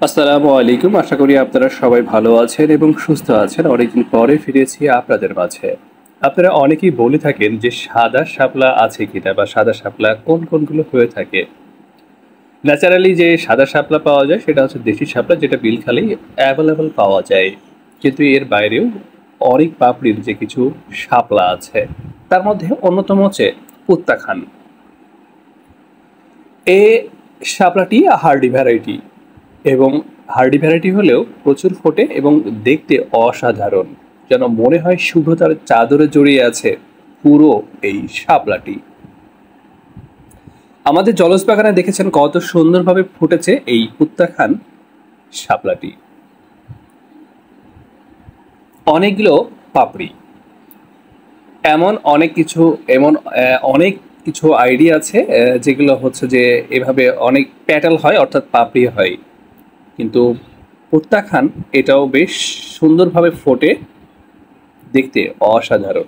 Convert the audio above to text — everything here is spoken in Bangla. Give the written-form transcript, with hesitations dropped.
আসসালামু আলাইকুম। আশা করি আপনারা সবাই ভালো আছেন এবং সুস্থ আছেন। অনেকদিন পরে ফিরেছি আপনাদের মাঝে। আপনারা অনেকেই বলে থাকেন যে সাদা শাপলা আছে কিনা বা সাদা শাপলা কোনগুলো হয়ে থাকে। ন্যাচারালি যে সাদা শাপলা পাওয়া যায় সেটা হচ্ছে দেশি শাপলা, যেটা বিলখালেই অ্যাভেলেবল পাওয়া যায়। কিন্তু এর বাইরেও অনেক পাপড়ির যে কিছু শাপলা আছে, তার মধ্যে অন্যতম হচ্ছে পুত্তাখান। এ শাপলাটি হার্ডি ভ্যারাইটি এবং হার্ডি ভ্যারাইটি হলেও প্রচুর ফোটে এবং দেখতে অসাধারণ, যেন মনে হয় শুভ্রতার চাদরে জড়িয়ে আছে পুরো এই শাপলাটি। আমাদের জলজ বাগানে দেখেছেন কত সুন্দরভাবে ফুটেছে এই পুত্তাখান শাপলাটি। অনেকগুলো পাপড়ি, এমন অনেক কিছু এমন অনেক কিছু আইডিয়া আছে যেগুলো হচ্ছে যে এভাবে অনেক প্যাটাল হয়, অর্থাৎ পাপড়ি হয়। কিন্তু প্রত্যাখ্যান এটাও বেশ সুন্দরভাবে ফোটে, দেখতে অসাধারণ।